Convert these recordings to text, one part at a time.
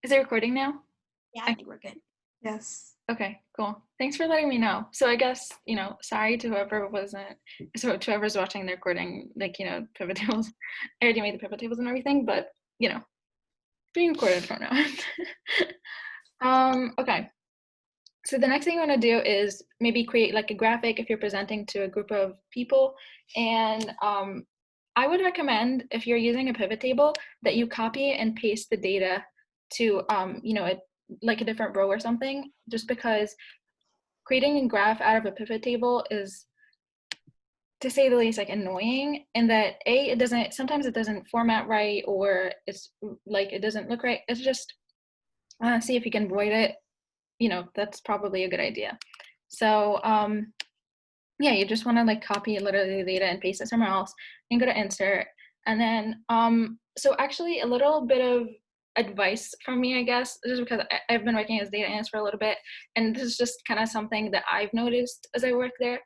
Is it recording now? Yeah, I think we're good. Yes. Okay, cool. Thanks for letting me know. So I guess, sorry to whoever wasn't, so to whoever's watching the recording, like, pivot tables. I already made the pivot tables and everything, but, being recorded from now on. Okay. So the next thing you want to do is maybe create like a graphic if you're presenting to a group of people. And I would recommend if you're using a pivot table that you copy and paste the data to, like a different row or something, just because creating a graph out of a pivot table is, to say the least, like annoying, and that sometimes it doesn't format right, or it's like it doesn't look right. It's just see if you can avoid it. That's probably a good idea. So yeah, you just want to like copy literally the data and paste it somewhere else and go to insert. And then so actually a little bit of advice from me, I guess, just because I've been working as data analyst for a little bit, and this is just kind of something that I've noticed as I work there.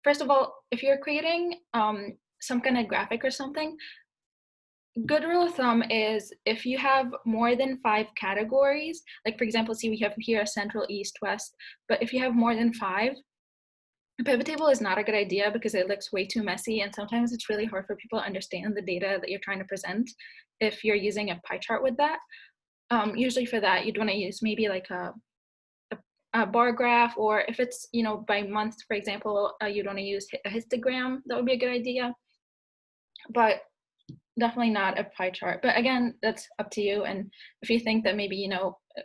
First of all, if you're creating some kind of graphic or something, good rule of thumb is if you have more than 5 categories, like for example, see we have here central, east, west, but if you have more than 5, a pivot table is not a good idea because it looks way too messy, and sometimes it's really hard for people to understand the data that you're trying to present if you're using a pie chart with that. Usually for that, you'd want to use maybe like a bar graph, or if it's, by month, for example, you'd want to use a histogram. That would be a good idea, but definitely not a pie chart. But again, that's up to you. And if you think that maybe,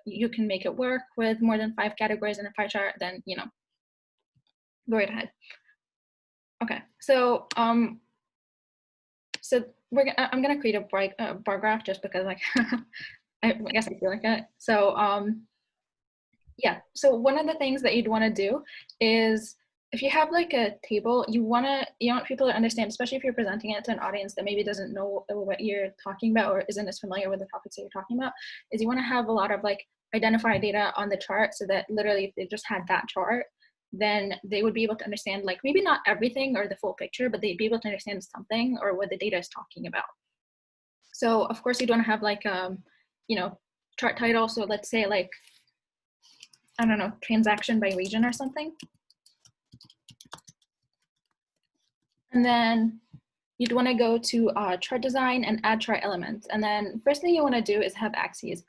you can make it work with more than 5 categories in a pie chart, then, go right ahead. Okay, so I'm gonna create a bar graph just because, like, I guess I feel like it. So yeah, so one of the things that you'd want to do is, if you have like a table, you want people to understand, especially if you're presenting it to an audience that maybe doesn't know what you're talking about or isn't as familiar with the topics that you're talking about, is you want to have a lot of like identified data on the chart, so that literally if they just had that chart, then they would be able to understand, like, maybe not everything or the full picture, but they'd be able to understand something or what the data is talking about. So of course you'd want to have like chart title. So let's say, like, I don't know, transaction by region or something. And then you'd want to go to chart design and add chart elements. And then first thing you want to do is have axes.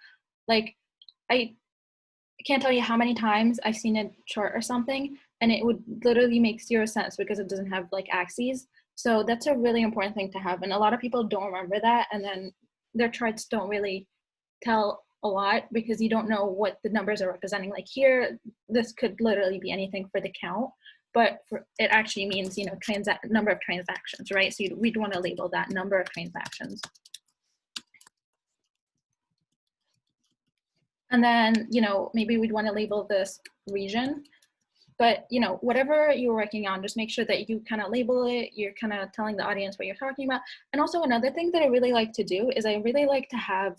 Like, I can't tell you how many times I've seen a chart or something and it would literally make 0 sense because it doesn't have like axes. So that's a really important thing to have. And a lot of people don't remember that. And then their charts don't really tell a lot because you don't know what the numbers are representing. Like here, this could literally be anything for the count, but it actually means, number of transactions, right? So we'd want to label that number of transactions. And then, maybe we'd want to label this region. But, whatever you're working on, just make sure that you kind of label it. You're kind of telling the audience what you're talking about. And also another thing that I really like to do is I really like to have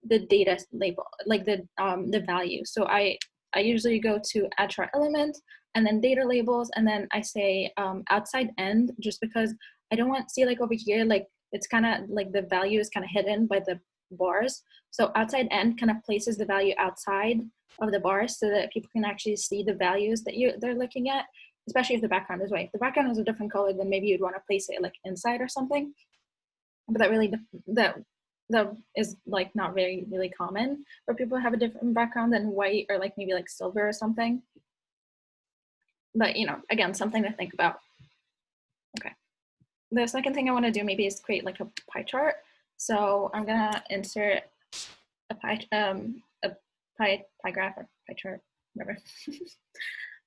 the data label, like the value. So I usually go to add chart element and then data labels, and then I say outside end, just because I don't want to see, like, over here, like it's kind of like the value is kind of hidden by the bars. So outside end kind of places the value outside of the bars so that people can actually see the values that they're looking at, especially if the background is white. If the background is a different color, then maybe you'd want to place it like inside or something. But that is like not very really common, where people have a different background than white or like maybe like silver or something. But again, something to think about. Okay. The second thing I want to do maybe is create like a pie chart. So I'm gonna insert a pie graph or pie chart, whatever.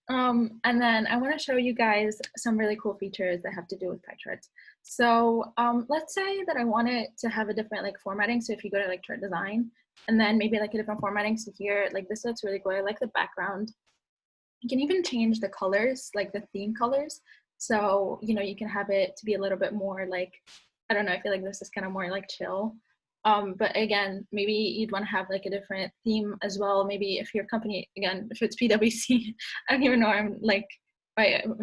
And then I want to show you guys some really cool features that have to do with pie charts. So let's say that I want it to have a different like formatting. So if you go to like chart design and then maybe like a different formatting, so here, like, this looks really cool. I like the background. You can even change the colors, like the theme colors. So, you can have it to be a little bit more like, I don't know, I feel like this is kind of more like chill. But again, maybe you'd want to have like a different theme as well. Maybe if your company, again, if it's PwC, I don't even know, I'm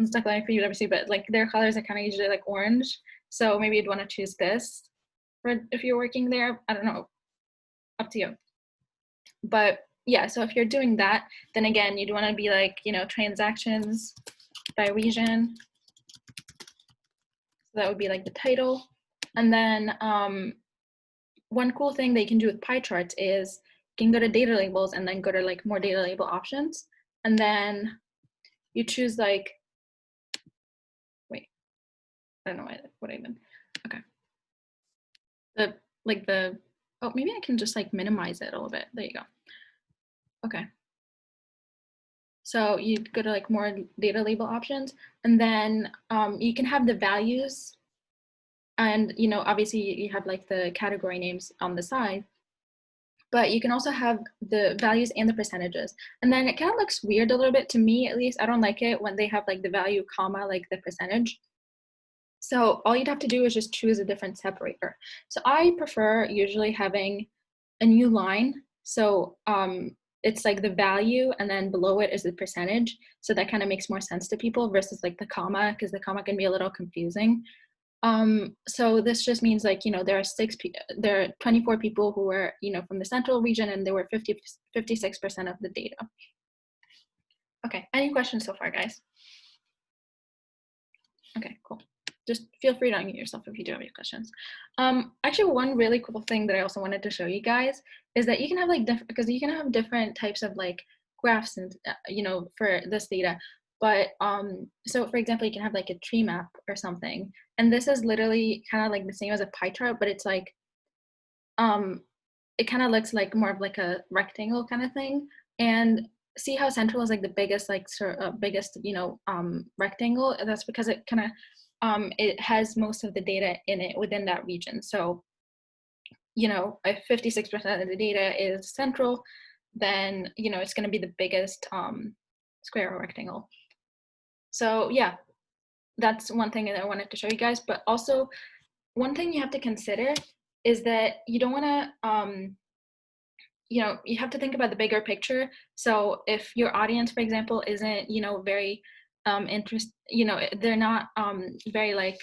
stuck on PwC, but like their colors are kind of usually like orange. So maybe you'd want to choose this for if you're working there. I don't know, up to you. But yeah, so if you're doing that, then again, you'd want to be like, transactions by region. So that would be like the title. And then one cool thing that you can do with pie charts is you can go to data labels and then go to like more data label options. And then you choose like, wait, I don't know what I meant. Okay. Oh, maybe I can just like minimize it a little bit. There you go. Okay. So you go to like more data label options, and then you can have the values, and obviously you have like the category names on the side, but you can also have the values and the percentages. And then it kind of looks weird a little bit, to me at least. I don't like it when they have like the value comma like the percentage. So all you'd have to do is just choose a different separator. So I prefer usually having a new line. So it's like the value, and then below it is the percentage. So that kind of makes more sense to people versus like the comma, because the comma can be a little confusing. So this just means like, there are 24 people who were, from the central region, and there were 56% of the data. Okay, any questions so far, guys? Okay, cool. Just feel free to unmute yourself if you do have any questions. Actually, one really cool thing that I also wanted to show you guys is that you can have like because you can have different types of like graphs and for this data. But so for example, you can have like a tree map or something, and this is literally kind of like the same as a pie chart, but it's like it kind of looks like more of like a rectangle kind of thing. And see how central is like the biggest biggest rectangle? That's because it kind of it has most of the data in it within that region. So if 56% of the data is central, then it's going to be the biggest square or rectangle. So yeah, that's one thing that I wanted to show you guys. But also, one thing you have to consider is that you don't want to you have to think about the bigger picture. So if your audience, for example, isn't very they're not very like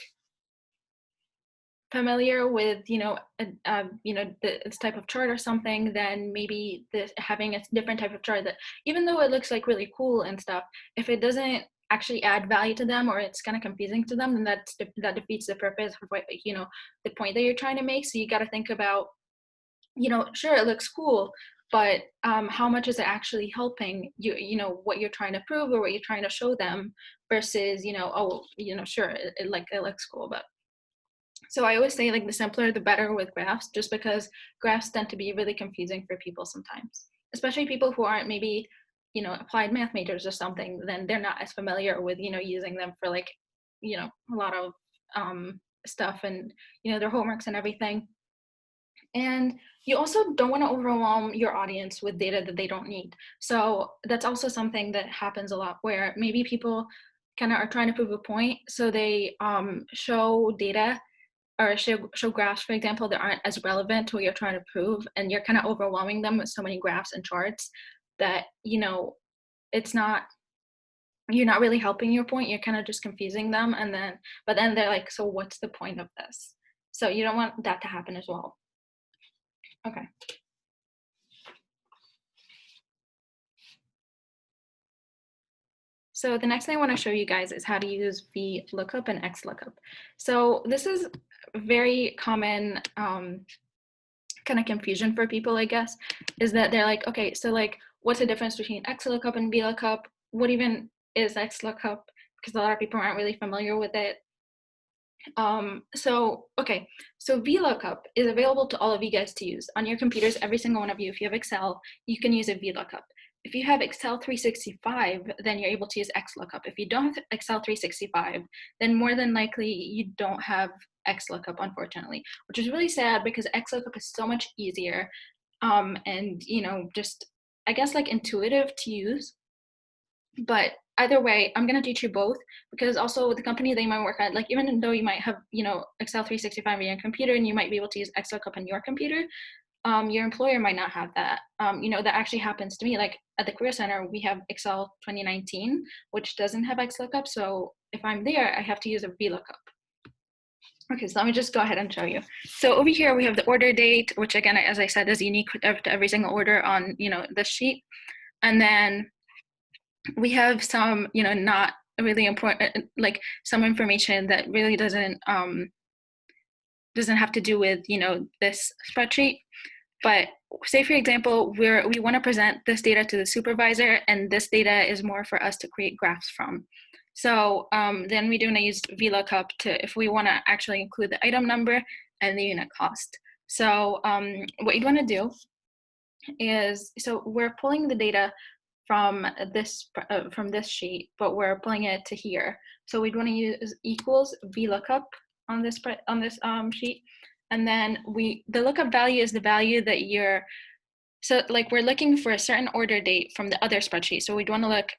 familiar with this type of chart or something, then maybe having a different type of chart that, even though it looks like really cool and stuff, if it doesn't actually add value to them, or it's kind of confusing to them, then that defeats the purpose of what the point that you're trying to make. So you got to think about, sure, it looks cool, but how much is it actually helping what you're trying to prove or what you're trying to show them, versus sure, it looks cool, but. So I always say like the simpler the better with graphs, just because graphs tend to be really confusing for people sometimes, especially people who aren't maybe applied math majors or something. Then they're not as familiar with using them for like a lot of stuff, and their homeworks and everything. And you also don't want to overwhelm your audience with data that they don't need. So that's also something that happens a lot, where maybe people kind of are trying to prove a point, so they show data or show graphs, for example, that aren't as relevant to what you're trying to prove, and you're kind of overwhelming them with so many graphs and charts that it's not, you're not really helping your point. You're kind of just confusing them, and then they're like, so what's the point of this? So you don't want that to happen as well. Okay. So the next thing I want to show you guys is how to use Vlookup and Xlookup. So this is very common kind of confusion for people, I guess, is that they're like, okay, so like, what's the difference between Xlookup and Vlookup? What even is Xlookup? Because a lot of people aren't really familiar with it. So Vlookup is available to all of you guys to use on your computers. Every single one of you, if you have Excel, you can use a Vlookup. If you have Excel 365, then you're able to use Xlookup. If you don't have Excel 365, then more than likely you don't have Xlookup, unfortunately, which is really sad, because Xlookup is so much easier and just, I guess, like intuitive to use. But either way, I'm going to teach you both, because also with the company they might work at, like, even though you might have Excel 365 on your computer and you might be able to use Xlookup on your computer, your employer might not have that. That actually happens to me. Like at the Career Center, we have Excel 2019, which doesn't have Xlookup. So if I'm there, I have to use a Vlookup. Okay, so let me just go ahead and show you. So over here we have the order date, which again, as I said, is unique to every single order on, this sheet. And then we have some, not really important, like some information that really doesn't have to do with, this spreadsheet. But say, for example, we want to present this data to the supervisor, and this data is more for us to create graphs from. So then we do want to use Vlookup if we want to actually include the item number and the unit cost. So what you'd want to do is, so we're pulling the data from this sheet, but we're pulling it to here. So we'd want to use equals Vlookup on this sheet, and then the lookup value is the value that so like we're looking for a certain order date from the other spreadsheet. So we'd want to look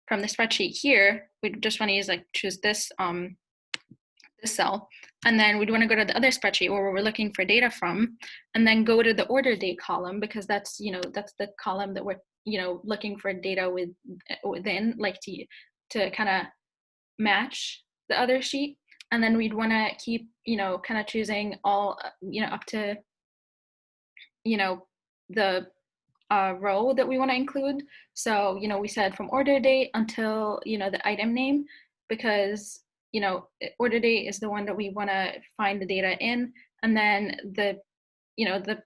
from the spreadsheet here. We just want to use choose this cell, and then we'd want to go to the other spreadsheet where we're looking for data from, and then go to the order date column, because that's that's the column that we're looking for data within, like to kind of match the other sheet. And then we'd want to keep kind of choosing all up to the row that we want to include. So we said from order date until the item name, because order date is the one that we want to find the data in, and then the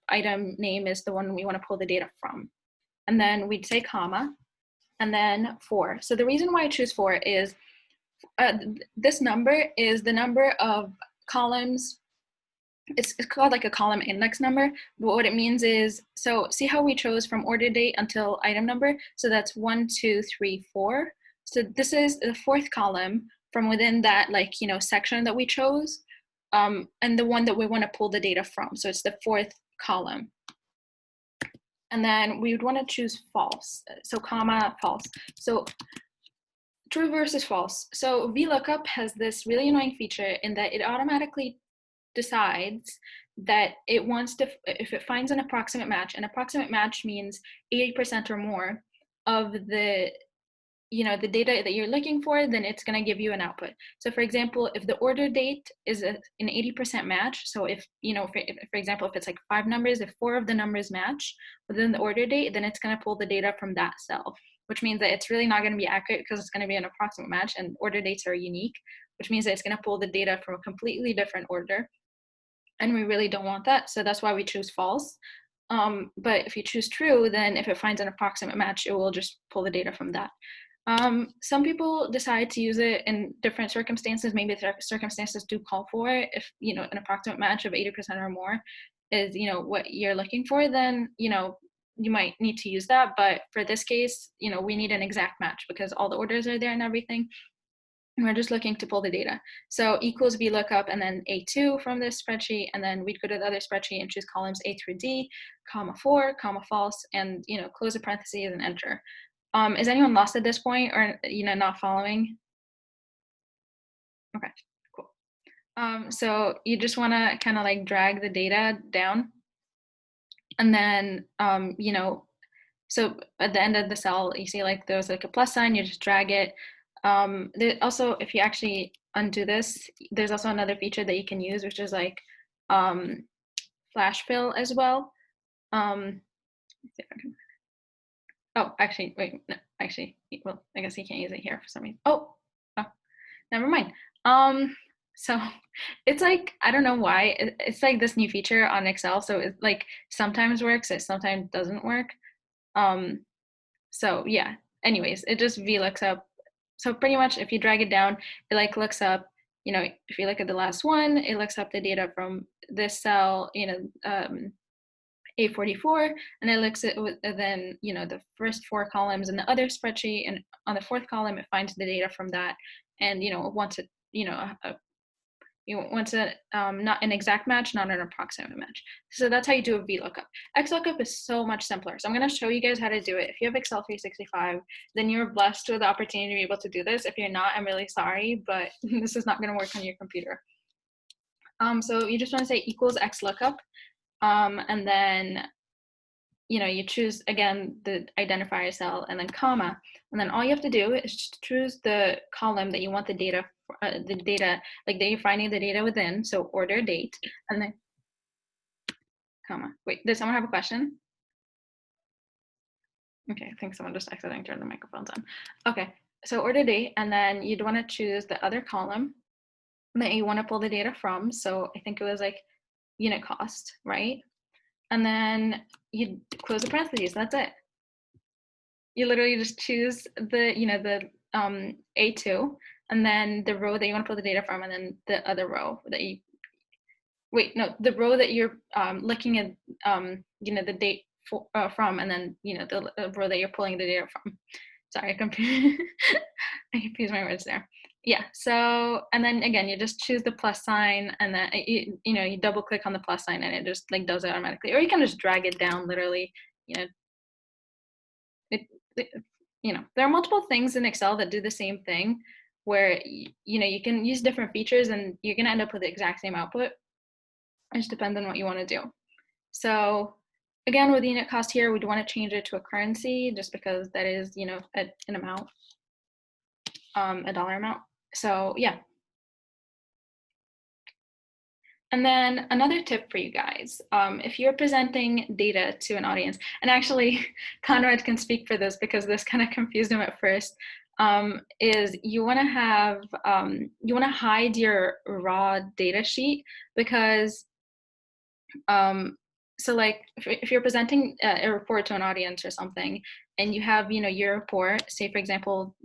item name is the one we want to pull the data from. And then we'd say comma, and then 4. So the reason why I choose 4 is this number is the number of columns. It's called like a column index number, but what it means is, so see how we chose from order date until item number? So that's 1, 2, 3, 4. So this is the 4th column from within that section that we chose, and the one that we want to pull the data from. So it's the 4th column. And then we would want to choose false. So comma, false. So true versus false. So Vlookup has this really annoying feature in that it automatically decides that it wants to, if it finds an approximate match, an approximate match means 80% or more of the the data that you're looking for, then it's going to give you an output. So for example, if the order date is an 80% match, so if for example, if it's like 5 numbers, if 4 of the numbers match within the order date, then it's going to pull the data from that cell, which means that it's really not going to be accurate because it's going to be an approximate match, and order dates are unique, which means that it's going to pull the data from a completely different order, and we really don't want that. So that's why we choose false. But if you choose true, then if it finds an approximate match, it will just pull the data from that. Some people decide to use it in different circumstances. Maybe the circumstances do call for it. If an approximate match of 80% or more is what you're looking for, then you might need to use that. But for this case, we need an exact match because all the orders are there and everything. And we're just looking to pull the data. So equals Vlookup and then A2 from this spreadsheet, and then we'd go to the other spreadsheet and choose columns A through D, comma 4, comma false, and close the parentheses and enter. Is anyone lost at this point, or not following? Okay, cool. So you just want to kind of like drag the data down, and then so at the end of the cell, you see like there's like a plus sign. You just drag it. There also, if you actually undo this, there's also another feature that you can use, which is like flash fill as well. Let's see if I can. Oh, actually, wait, no, actually, well, I guess you can't use it here for some reason. Oh, never mind. So it's like, I don't know why, it's like this new feature on Excel. So it like sometimes works, it sometimes doesn't work. So yeah, anyways, it just VLooks up. So pretty much if you drag it down, it like looks up, if you look at the last one, it looks up the data from this cell, A44, and it looks at then the first 4 columns in the other spreadsheet, and on the 4th column it finds the data from that, and once it once it not an exact match, not an approximate match. So that's how you do a VLOOKUP. XLOOKUP is so much simpler. So I'm going to show you guys how to do it. If you have Excel 365, then you're blessed with the opportunity to be able to do this. If you're not, I'm really sorry, but this is not going to work on your computer. So you just want to say equals XLOOKUP, and then you choose again the identifier cell and then comma, and then all you have to do is choose the column that you want the data the data, like that you're finding the data within, so order date, and then comma. Wait, does someone have a question? Okay, I think someone just accidentally turned the microphones on. Okay, so order date, and then you'd want to choose the other column that you want to pull the data from. So I think it was like unit cost, right? And then you close the parentheses. That's it. You literally just choose the, the A2, and then the row that you want to pull the data from, and then the other row that you, wait, no, the row that you're looking at, the date from, and then, the row that you're pulling the data from. Sorry, I confused my words there. Yeah, so, and then again, you just choose the plus sign, and then, you double click on the plus sign, and it just like does it automatically. Or you can just drag it down literally, it, there are multiple things in Excel that do the same thing, where, you can use different features and you're gonna end up with the exact same output. It just depends on what you wanna do. So again, with the unit cost here, we'd wanna change it to a currency just because that is, an amount, a dollar amount. So yeah. And then another tip for you guys, if you're presenting data to an audience, and actually Conrad can speak for this because this kind of confused him at first, is you want to hide your raw data sheet, because so like if you're presenting a report to an audience or something, and you have your report, say for example,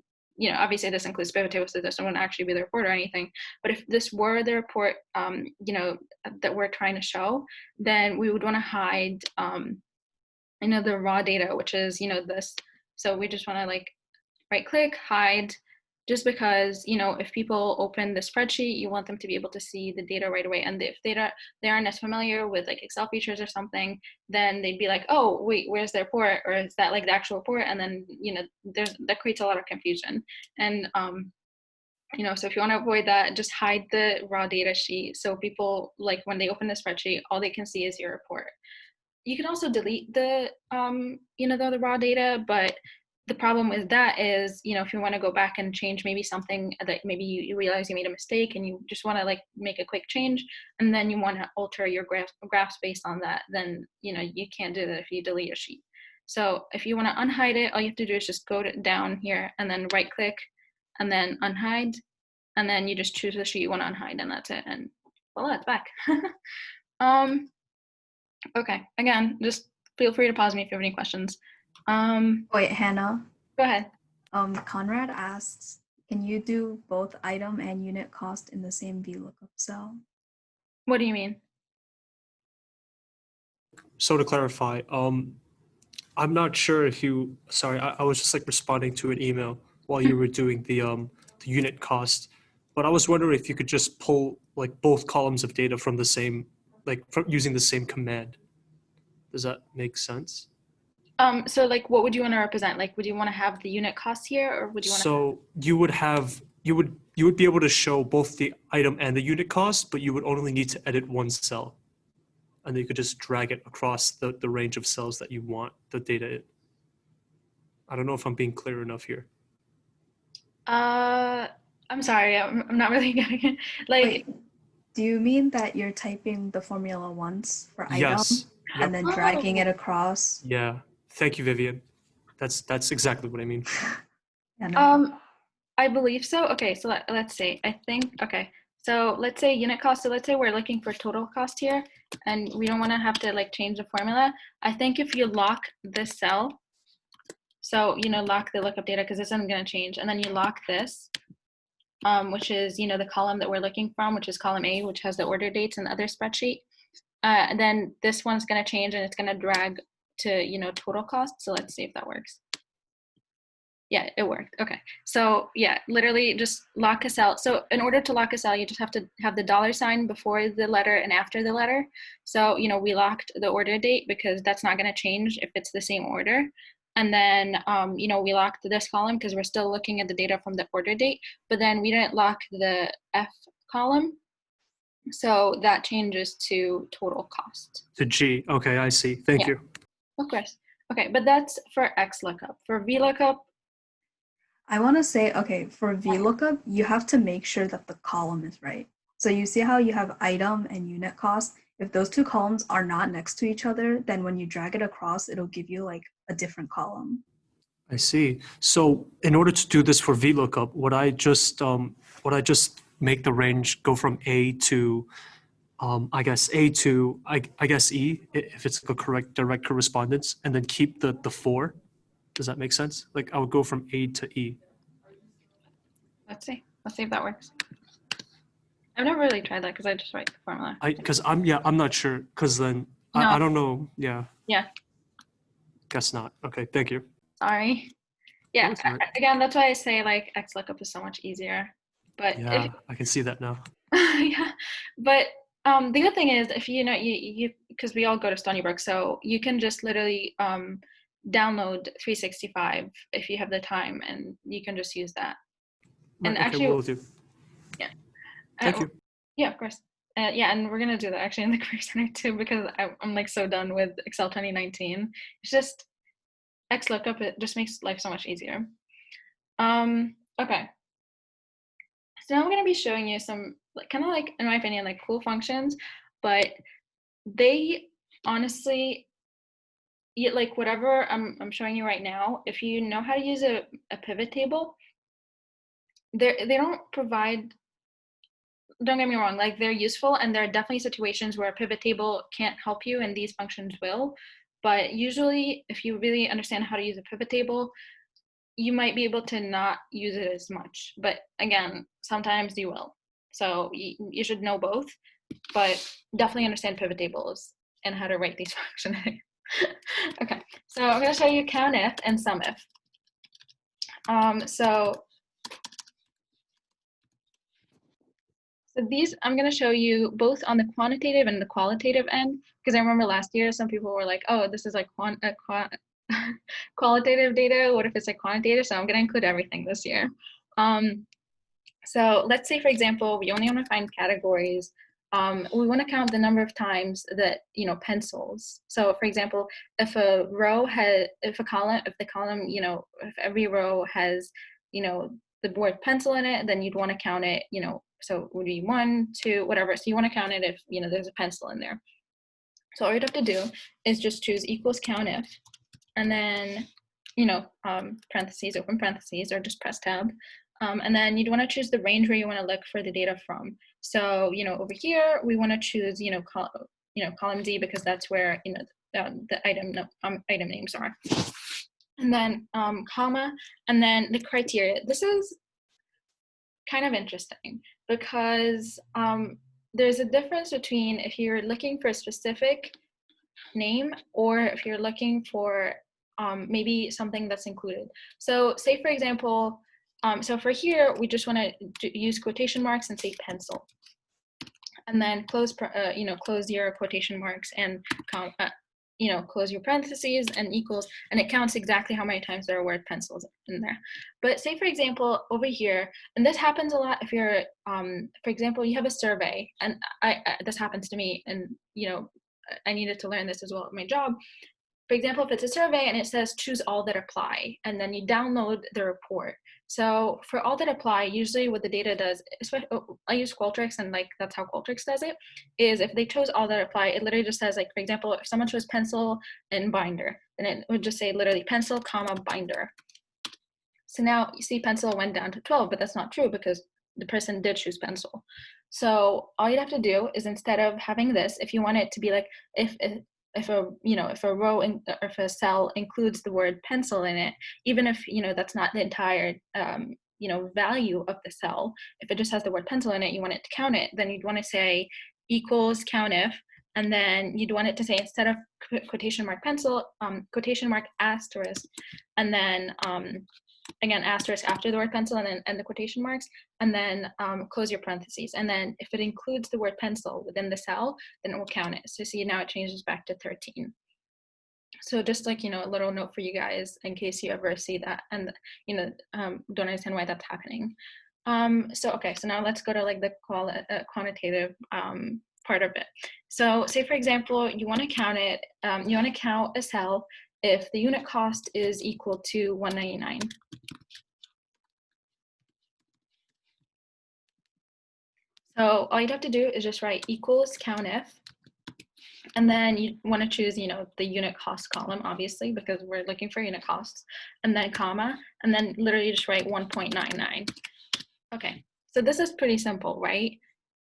obviously this includes pivot tables, so this wouldn't actually be the report or anything. But if this were the report, that we're trying to show, then we would want to hide, the raw data, which is, this. So we just want to like right click, hide, just because, if people open the spreadsheet, you want them to be able to see the data right away. And if they aren't as familiar with like Excel features or something, then they'd be like, oh, wait, where's the report? Or is that like the actual report? And then, that creates a lot of confusion. And, so if you want to avoid that, just hide the raw data sheet. So people, like when they open the spreadsheet, all they can see is your report. You can also delete the the raw data, but the problem with that is, if you want to go back and change maybe something that maybe you realize you made a mistake and you just want to like make a quick change, and then you want to alter your graphs based on that, then you can't do that if you delete a sheet. So if you want to unhide it, all you have to do is just go down here and then right click and then unhide, and then you just choose the sheet you want to unhide, and that's it, and voila, it's back. Okay, again, just feel free to pause me if you have any questions. Wait, Hannah. Go ahead. Conrad asks, can you do both item and unit cost in the same VLOOKUP cell? What do you mean? So to clarify, I'm not sure if you, sorry, I was just like responding to an email while you were doing the unit cost, but I was wondering if you could just pull like both columns of data from the same, like from using the same command. Does that make sense? So like, what would you want to represent? Like, would you want to have the unit cost here, or would you want to? So you would be able to show both the item and the unit cost, but you would only need to edit one cell. And then you could just drag it across the range of cells that you want the data in. I don't know if I'm being clear enough here. I'm sorry, I'm not really getting it. Like, wait, do you mean that you're typing the formula once for item Yes. Yep. and then dragging it across? Yeah. Thank you, Vivian. That's exactly what I mean. Yeah, no. I believe so. Okay, so let's see. I think, okay. So let's say unit cost. So let's say we're looking for total cost here, and we don't want to have to like change the formula. I think if you lock this cell, so lock the lookup data, because this isn't going to change, and then you lock this, which is the column that we're looking from, which is column A, which has the order dates and the other spreadsheet. And then this one's going to change, and it's going to drag to total cost. So let's see if that works. Yeah, it worked. Okay. So yeah, literally just lock a cell. So in order to lock a cell, you just have to have the $ before the letter and after the letter. So, we locked the order date because that's not going to change if it's the same order. And then, we locked this column because we're still looking at the data from the order date, but then we didn't lock the F column. So that changes to total cost. To G. Okay, I see. Thank you. Of course. Okay, but that's for XLOOKUP. For VLOOKUP, I want to say, okay, for VLOOKUP, you have to make sure that the column is right. So you see how you have item and unit cost? If those two columns are not next to each other, then when you drag it across, it'll give you like a different column. I see. So in order to do this for VLOOKUP, would I just make the range go from A to I guess A to I guess E if it's a correct direct correspondence, and then keep the four. Does that make sense? Like I would go from A to E. Let's see. Let's see if that works. I've never really tried that because I just write the formula. Because I'm not sure because then No. I don't know. Yeah, Yeah. guess not. Okay, thank you. Sorry. Yeah. That's all right. Again, that's why I say like XLOOKUP is so much easier. But Yeah, I can see that now. yeah. But the good thing is if you know you because we all go to Stony Brook, so you can just literally download 365 if you have the time, and you can just use that. And Right, okay, actually, will do. yeah. Thank you. Yeah, of course. Yeah, and we're gonna do that actually in the Career Center too because I'm like so done with Excel 2019. It's just XLOOKUP. It just makes life so much easier. Okay. So now I'm gonna be showing you some like kind of like in my opinion like cool functions, but they honestly like whatever I'm showing you right now. If you know how to use a pivot table, they don't provide. Don't get me wrong, like they're useful, and there are definitely situations where a pivot table can't help you, and these functions will. But usually, if you really understand how to use a pivot table, you might be able to not use it as much. But again, sometimes you will. So you should know both, but definitely understand pivot tables and how to write these functions. Okay, so I'm going to show you Countif and Sumif. So these I'm going to show you both on the quantitative and the qualitative end, because I remember last year some people were like, oh, this is like qualitative data. What if it's like quantitative? So I'm going to include everything this year. So let's say, for example, we only want to find categories. We want to count the number of times that, pencils. So for example, if the column, if every row has, the word pencil in it, then you'd want to count it, so it would be 1, 2, whatever. So you want to count it if, there's a pencil in there. So all you'd have to do is just choose equals countif, and then, parentheses, open parentheses, or just press tab. And then you'd want to choose the range where you want to look for the data from. So, over here, we want to choose, column D, because that's where, the item names are. And then comma, and then the criteria. This is kind of interesting because there's a difference between if you're looking for a specific name or if you're looking for maybe something that's included. So say, for example, so for here, we just want to use quotation marks and say pencil. And then close your quotation marks and close your parentheses and equals, and it counts exactly how many times there are word pencils in there. But say, for example, over here, and this happens a lot if you're, for example, you have a survey, and this happens to me, and, I needed to learn this as well at my job. For example, if it's a survey and it says choose all that apply, and then you download the report. So for all that apply, usually what the data does, especially I use Qualtrics, and like that's how Qualtrics does it, is if they chose all that apply, it literally just says, like, for example, if someone chose pencil and binder, then it would just say literally pencil, comma, binder. So now you see pencil went down to 12, but that's not true because the person did choose pencil. So all you'd have to do is, instead of having this, if you want it to be like, if a row or if a cell includes the word pencil in it, even if that's not the entire value of the cell, if it just has the word pencil in it, you want it to count it, then you'd want to say equals countif, and then you'd want it to say, instead of quotation mark pencil, quotation mark asterisk, and then again asterisk after the word pencil, and then and the quotation marks, and then close your parentheses, and then if it includes the word pencil within the cell, then it will count it. So see, now it changes back to 13. So just like, a little note for you guys in case you ever see that and don't understand why that's happening. So okay, so now let's go to like the quantitative part of it. So say, for example, you want to count it, you want to count a cell if the unit cost is equal to 199. So all you'd have to do is just write equals Countif, and then you want to choose, the unit cost column, obviously, because we're looking for unit costs, and then comma, and then literally just write 1.99. Okay, so this is pretty simple, right?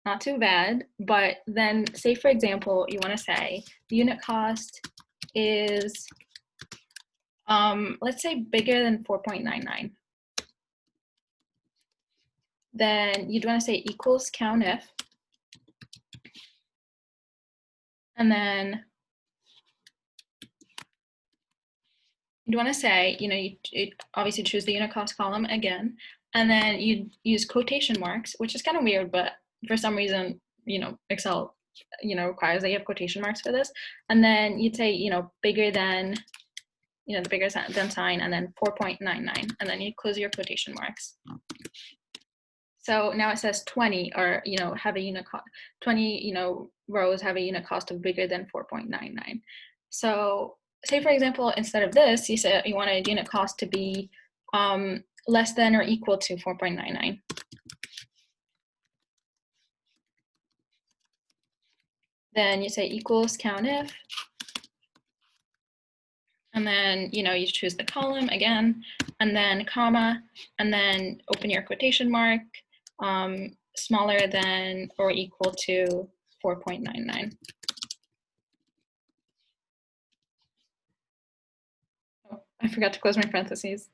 Not too bad, but then say, for example, you want to say the unit cost is, let's say bigger than 4.99. Then you'd want to say equals Countif, and then you'd want to say, you obviously choose the unit cost column again, and then you use quotation marks, which is kind of weird, but for some reason, Excel, requires that you have quotation marks for this. And then you'd say, bigger than, the bigger than sign, and then 4.99, and then you close your quotation marks. So now it says 20, or, have a unit cost, 20, rows have a unit cost of bigger than 4.99. So say, for example, instead of this, you said you want a unit cost to be less than or equal to 4.99. Then you say equals Countif, and then, you choose the column again, and then comma, and then open your quotation mark, smaller than or equal to 4.99. Oh, I forgot to close my parentheses.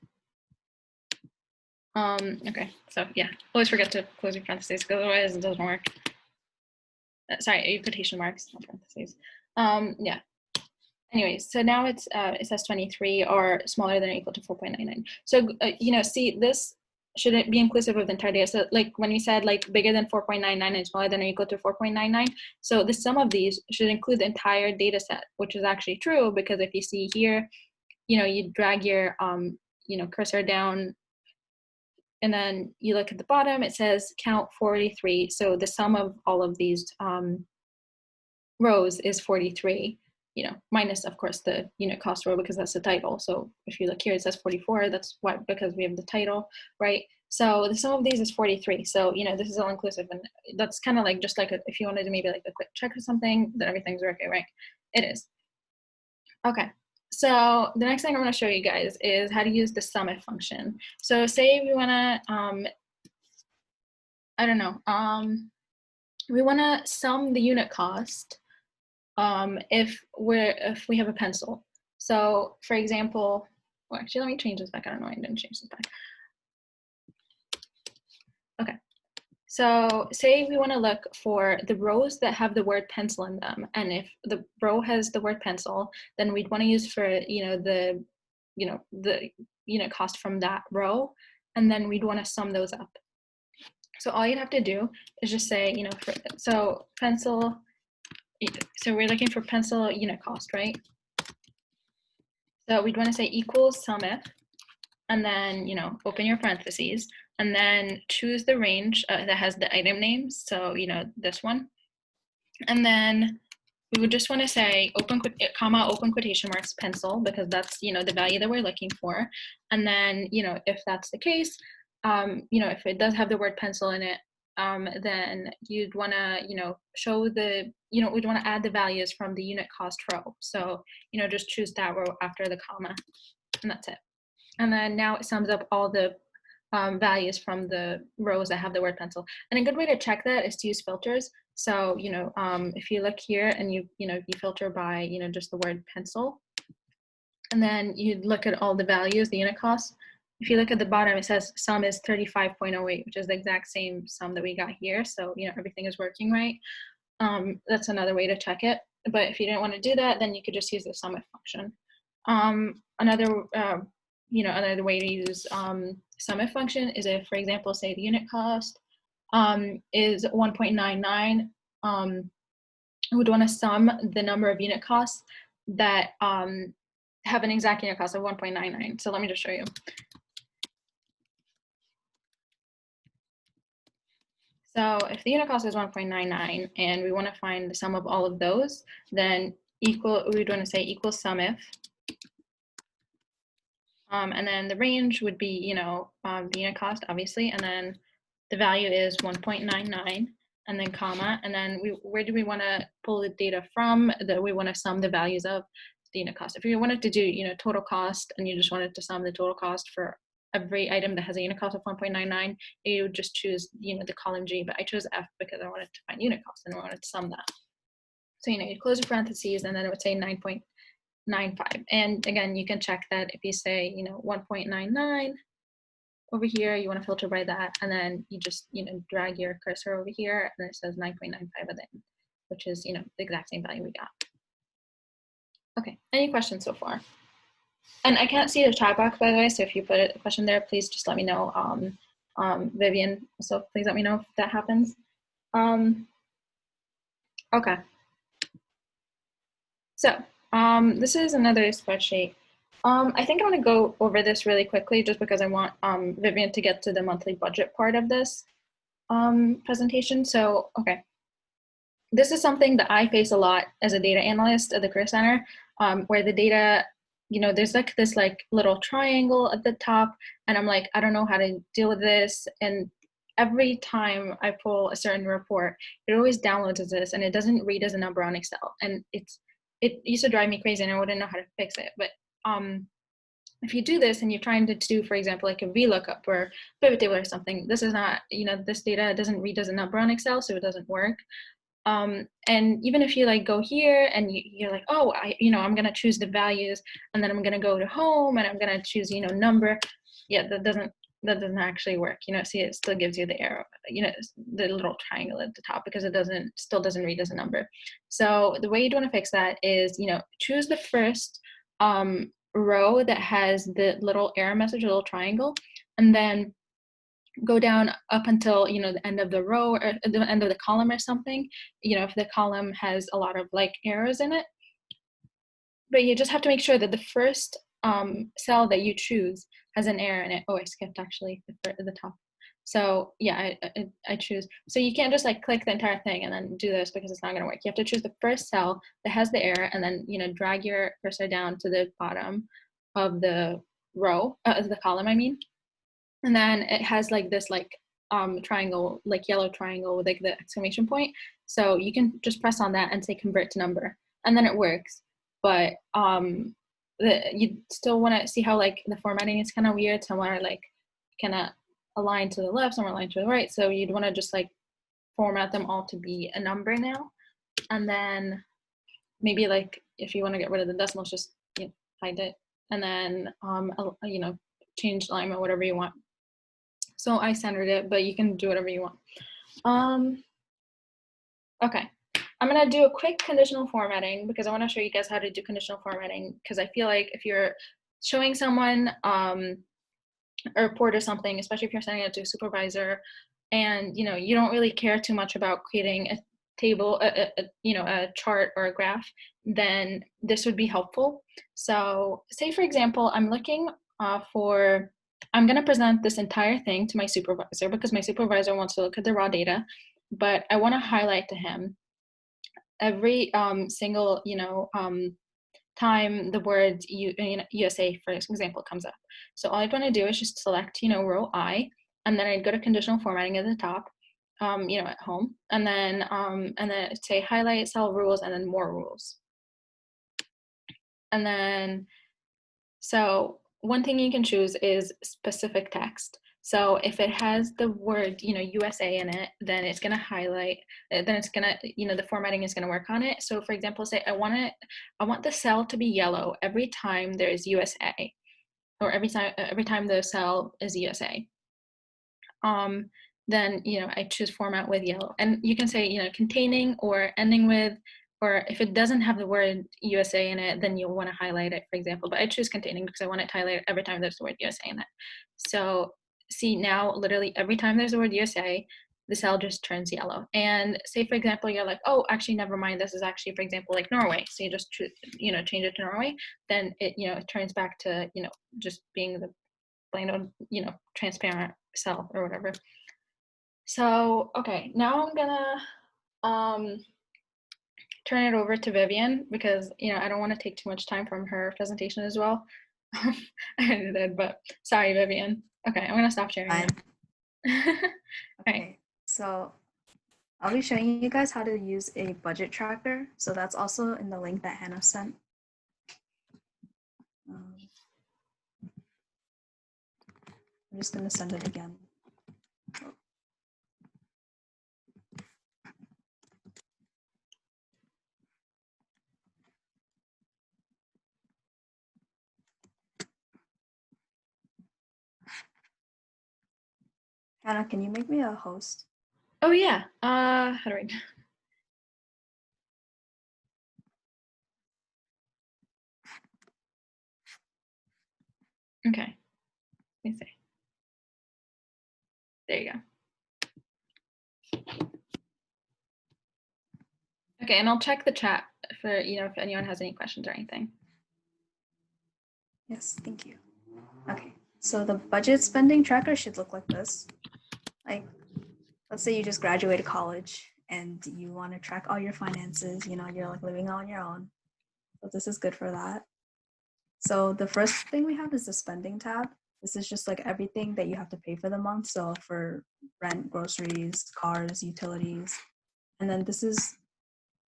Okay, so yeah, always forget to close your parentheses, because otherwise it doesn't work. Sorry, your quotation marks, not parentheses. Yeah. Anyways, so now it's it says 23 or smaller than or equal to 4.99. So see, this shouldn't be inclusive of the entire data. So like when we said like bigger than 4.99 and smaller than or equal to 4.99, so the sum of these should include the entire data set, which is actually true, because if you see here, you drag your cursor down, and then you look at the bottom, it says count 43. So the sum of all of these rows is 43, minus, of course, the unit cost row, because that's the title. So if you look here, it says 44. That's why, because we have the title, right? So the sum of these is 43. So, this is all inclusive. And that's kind of like, just like if you wanted to maybe like a quick check or something, that everything's okay, right? It is. Okay. So the next thing I'm going to show you guys is how to use the sumif function. So say we want to, I don't know, we want to sum the unit cost if we have a pencil. So for example, well, actually, let me change this back. I don't know why I didn't change this back. Okay. So say we want to look for the rows that have the word pencil in them, and if the row has the word pencil, then we'd want to use for the unit cost from that row, and then we'd want to sum those up. So all you'd have to do is just say, so pencil. So we're looking for pencil unit cost, right? So we'd want to say equals sumif, and then, open your parentheses, and then choose the range that has the item names. So, this one. And then we would just want to say comma, open quotation marks, pencil, because that's, the value that we're looking for. And then, if that's the case, if it does have the word pencil in it, then you'd want to, show the, we'd want to add the values from the unit cost row. So, just choose that row after the comma, and that's it. And then now it sums up all the values from the rows that have the word pencil. And a good way to check that is to use filters. So, if you look here and you filter by, just the word pencil, and then you look at all the values, the unit costs. If you look at the bottom, it says sum is 35.08, which is the exact same sum that we got here. So, everything is working right. That's another way to check it. But if you didn't want to do that, then you could just use the sumif function. Another way to use sumif function is if, for example, say the unit cost is 1.99, we would want to sum the number of unit costs that have an exact unit cost of 1.99. So let me just show you. So if the unit cost is 1.99 and we want to find the sum of all of those, then we would want to say equals sumif. And then the range would be, the unit cost, obviously, and then the value is 1.99. and then comma, and then where do we want to pull the data from that we want to sum the values of the unit cost. If you wanted to do, total cost, and you just wanted to sum the total cost for every item that has a unit cost of 1.99, you would just choose, the column G, but I chose F because I wanted to find unit cost and I wanted to sum that. So, you close your parentheses, and then it would say 9.95. And again, you can check that if you say, 1.99 over here, you want to filter by that, and then you just, drag your cursor over here, and it says 9.95 at the end, which is, the exact same value we got. Okay, any questions so far? And I can't see the chat box, by the way, so if you put a question there, please just let me know. Vivian, so please let me know if that happens. Okay. So this is another spreadsheet. I think I'm going to go over this really quickly just because I want Vivian to get to the monthly budget part of this presentation. So, okay. This is something that I face a lot as a data analyst at the Career Center, where the data, there's like this little triangle at the top, and I'm like, I don't know how to deal with this. And every time I pull a certain report, it always downloads as this, and it doesn't read as a number on Excel. And it used to drive me crazy, and I wouldn't know how to fix it. But if you do this and you're trying to do, for example, like a Vlookup or pivot table or something, this is not, this data doesn't read as a number on Excel, so it doesn't work. And even if you go here and you're like, oh, I'm going to choose the values, and then I'm going to go to home and I'm going to choose, number. Yeah, that doesn't actually work. See, it still gives you the arrow, the little triangle at the top, because it still doesn't read as a number. So the way you'd want to fix that is, choose the first row that has the little error message, a little triangle, and then go down up until the end of the row or the end of the column or something, if the column has a lot of errors in it. But you just have to make sure that the first cell that you choose has an error in it. Oh, I skipped actually the top. So yeah, I choose. So you can't just click the entire thing and then do this, because it's not going to work. You have to choose the first cell that has the error, and then drag your cursor down to the bottom of the row, the column, I mean. And then it has this triangle, yellow triangle with the exclamation point. So you can just press on that and say convert to number, and then it works. But you still want to see how the formatting is kind of weird. Somewhere kind of aligned to the left, somewhere aligned to the right. So you'd want to just format them all to be a number now. And then maybe if you want to get rid of the decimals, just hide it, and then change alignment, whatever you want. So I centered it, but you can do whatever you want. Okay, I'm gonna do a quick conditional formatting because I want to show you guys how to do conditional formatting, because I feel like if you're showing someone a report or something, especially if you're sending it to a supervisor, and you don't really care too much about creating a table, a chart or a graph, then this would be helpful. So say for example, I'm looking I'm going to present this entire thing to my supervisor, because my supervisor wants to look at the raw data, but I want to highlight to him every single time the word USA, for example, comes up. So all I'd want to do is just select row I, and then I'd go to conditional formatting at the top, at home, and then say highlight cell rules, and then more rules. And then so one thing you can choose is specific text. So if it has the word, USA in it, then it's going to highlight, then it's going to, the formatting is going to work on it. So for example, say I want the cell to be yellow every time there's USA, or every time the cell is USA. Then, I choose format with yellow, and you can say, containing or ending with, or if it doesn't have the word USA in it, then you'll want to highlight it, for example. But I choose containing because I want it to highlight every time there's the word USA in it. So see, now literally every time there's the word USA, the cell just turns yellow. And say, for example, you're like, oh, actually, never mind. This is actually, for example, Norway. So you just choose, change it to Norway. Then it, it turns back to, just being the plain old, transparent cell or whatever. So, okay, now I'm gonna turn it over to Vivian, because I don't want to take too much time from her presentation as well. I already did, but sorry, Vivian. Okay, I'm gonna stop sharing now. Okay, so I'll be showing you guys how to use a budget tracker. So that's also in the link that Hannah sent. I'm just going to send it again. Hannah, can you make me a host? Oh yeah. How do I? Okay. Let me see. There you go. Okay, and I'll check the chat for if anyone has any questions or anything. Yes, thank you. Okay, so the budget spending tracker should look like this. Like, let's say you just graduated college and you want to track all your finances, you're like living on your own. So this is good for that. So the first thing we have is the spending tab. This is just like everything that you have to pay for the month. So for rent, groceries, cars, utilities. And then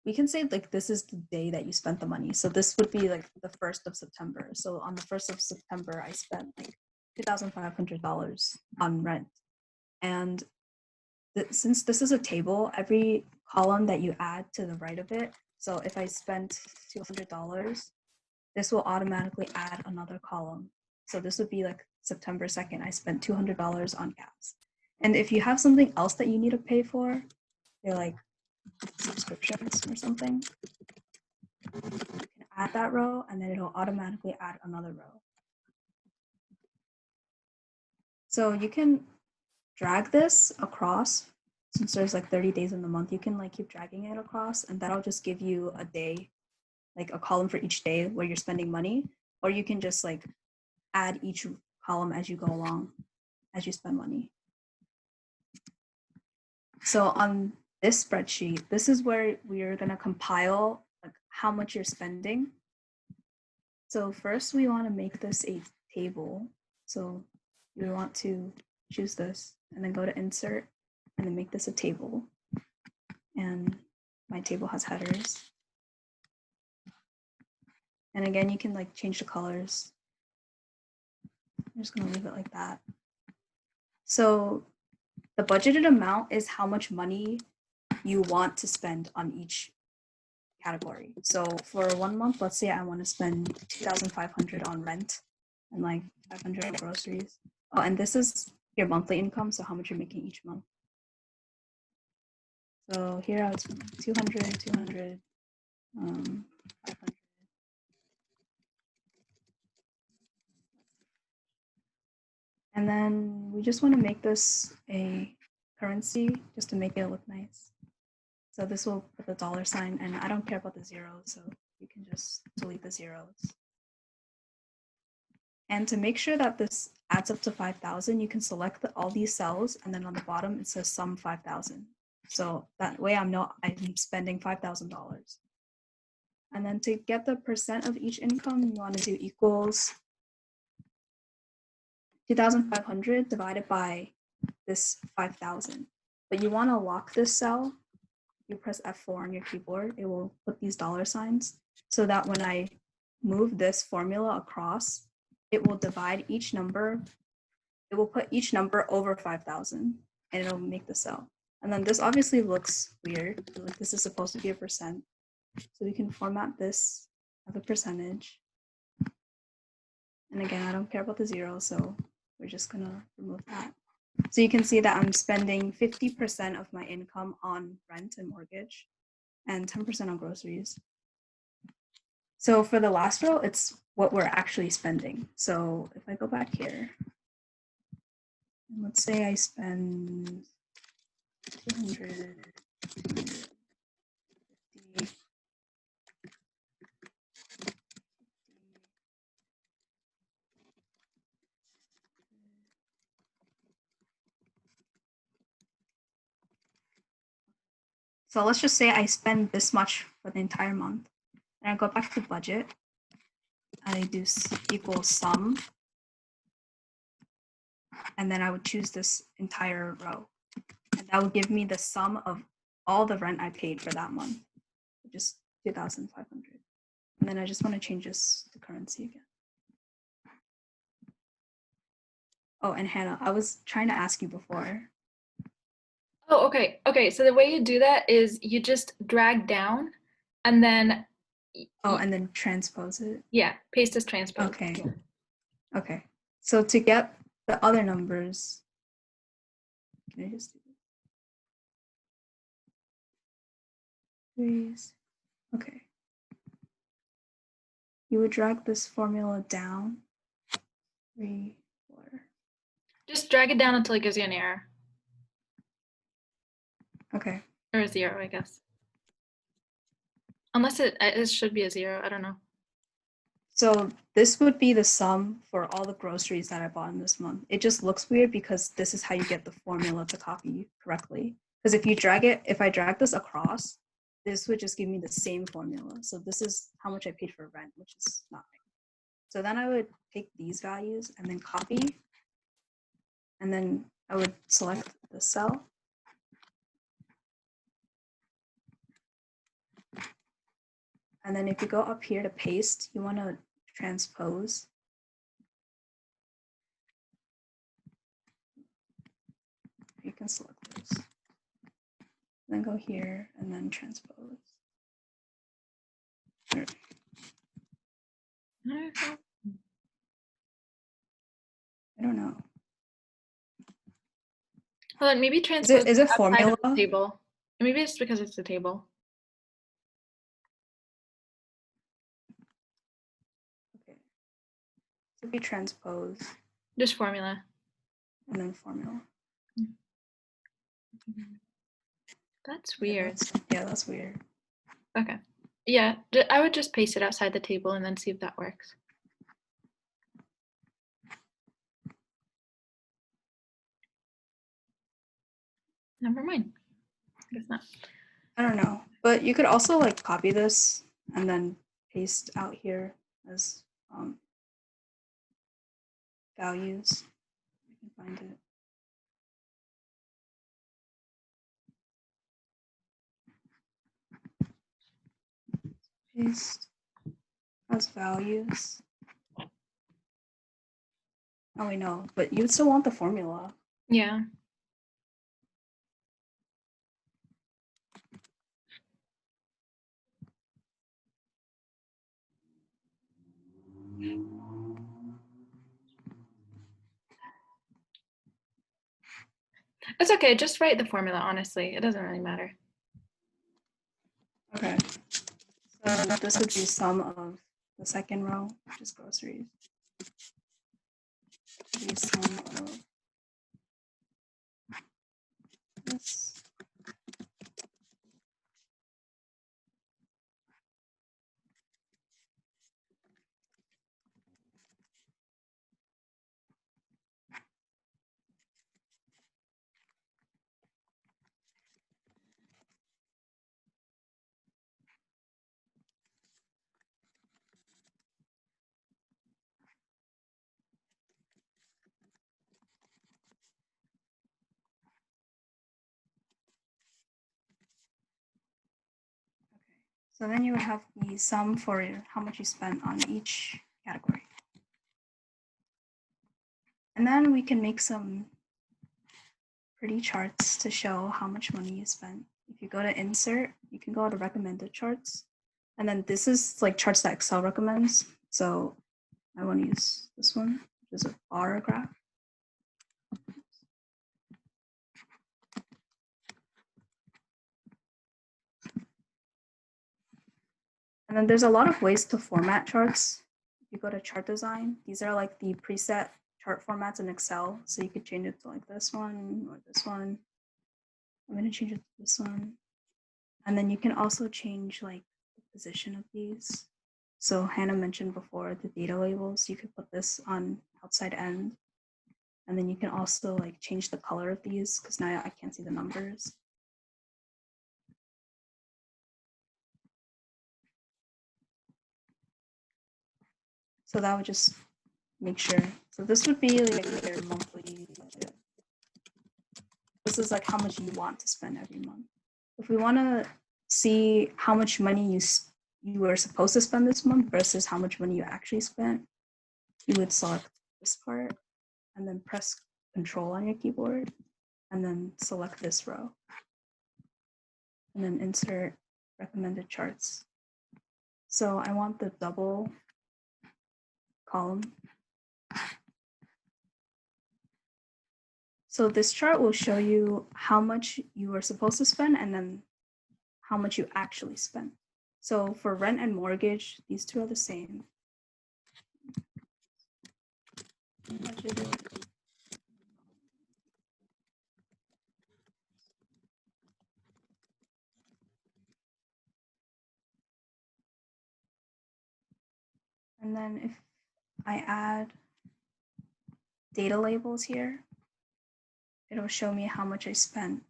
we can say like this is the day that you spent the money. So this would be like the 1st of September. So on the 1st of September, I spent like $2,500 on rent. And since this is a table, every column that you add to the right of it, so if I spent $200, this will automatically add another column. So this would be like September 2nd, I spent $200 on gas. And if you have something else that you need to pay for, they're like subscriptions or something, you can add that row and then it'll automatically add another row. So you can drag this across. Since there's like 30 days in the month, you can like keep dragging it across and that'll just give you a day, like a column for each day where you're spending money, or you can just like add each column as you go along, as you spend money. So on this spreadsheet, this is where we're gonna compile like how much you're spending. So first we wanna make this a table. So we want to choose this and then go to insert and then make this a table. And my table has headers. And again, you can like change the colors. I'm just gonna leave it like that. So the budgeted amount is how much money you want to spend on each category. So for 1 month, let's say I want to spend 2,500 on rent and like 500 on groceries. Oh, and this is your monthly income, so how much you're making each month. So here I was 200, 200, 500. And then we just want to make this a currency just to make it look nice. So this will put the $sign, and I don't care about the zeros, so you can just delete the zeros. And to make sure that this adds up to 5,000, you can select all these cells, and then on the bottom it says sum 5,000. So that way I'm spending $5,000. And then to get the percent of each income, you want to do equals 2,500 divided by this 5,000. But you want to lock this cell. You press F4 on your keyboard, it will put these $signs so that when I move this formula across, it will divide each number. It will put each number over 5,000 and it'll make the cell. And then this obviously looks weird. Like this is supposed to be a percent. So we can format this as a percentage. And again, I don't care about the zero, so we're just gonna remove that. So you can see that I'm spending 50% of my income on rent and mortgage and 10% on groceries. So for the last row, it's what we're actually spending. So if I go back here, and let's say I spend 200, 250. So let's just say I spend this much for the entire month. And I go back to budget. I do equals sum. And then I would choose this entire row. And that would give me the sum of all the rent I paid for that month, which is 2,500. And then I just want to change this to currency again. Oh, and Hannah, I was trying to ask you before. Oh, okay. Okay, so the way you do that is you just drag down and then Oh, and then transpose it. yeah, paste as transpose. Okay. Okay. So to get the other numbers, can I just do threes? Okay. You would drag this formula down. 3, 4. Just drag it down until it gives you an error. Okay. Or a 0, I guess. Unless it should be a 0, I don't know. So this would be the sum for all the groceries that I bought in this month. It just looks weird because this is how you get the formula to copy correctly. Because if I drag this across, this would just give me the same formula. So this is how much I paid for rent, which is nothing. So then I would take these values and then copy. And then I would select the cell. And then if you go up here to paste, you want to transpose. You can select this. Then go here and then transpose. Sure. I don't know. Hold on, maybe transpose Is it outside formula? of the table. Maybe it's because it's a table. Okay. So be transpose Just formula. and then formula. That's weird. Yeah, that's weird. Okay. Yeah, I would just paste it outside the table and then see if that works. Never mind. I guess not. I don't know. But you could also like copy this and then paste out here as values. You can find it. Paste as values. Oh, we know, but you would still want the formula. Yeah. It's okay. Just write the formula, honestly. It doesn't really matter. Okay. So this would be sum of the second row, which is groceries. Be sum of this. So then you would have the sum for how much you spent on each category. And then we can make some pretty charts to show how much money you spent. If you go to insert, you can go to recommended charts. And then this is like charts that Excel recommends. So I want to use this one, which is a bar graph. And then there's a lot of ways to format charts. If you go to chart design, these are like the preset chart formats in Excel. So you could change it to like this one or this one. I'm going to change it to this one. And then you can also change like the position of these. So Hannah mentioned before the data labels, you could put this on outside end. And then you can also like change the color of these because now I can't see the numbers. So that would just make sure. So this would be like your monthly budget. This is like how much you want to spend every month. if we want to see how much money you were supposed to spend this month versus how much money you actually spent, you would select this part and then press Control on your keyboard and then select this row and then insert recommended charts. So I want the double column. So this chart will show you how much you were supposed to spend and then how much you actually spent. So for rent and mortgage, these two are the same. And then if I add data labels here, it'll show me how much I spent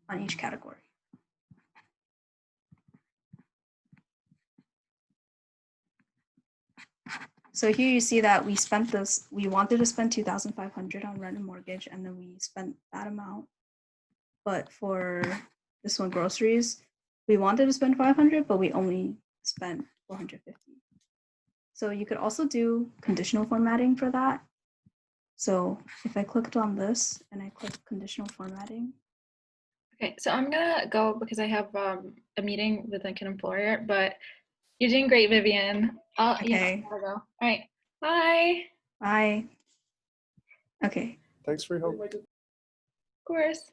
on each category. So here you see that we wanted to spend 2,500 on rent and mortgage, and then we spent that amount. But for this one, groceries, we wanted to spend 500, but we only spent 450. So you could also do conditional formatting for that. So if I clicked on this and I click conditional formatting. Okay, so I'm gonna go because I have a meeting with an employer, but you're doing great, Vivian. Okay. Yeah, I'll go. All right, bye. Bye. Okay. Thanks for your help. Of course.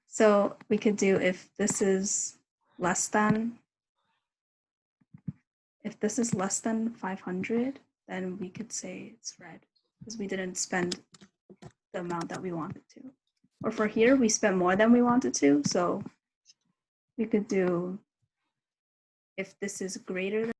So we could do if this is less than 500, then we could say it's red because we didn't spend the amount that we wanted to. Or for here, we spent more than we wanted to. So we could do if this is greater than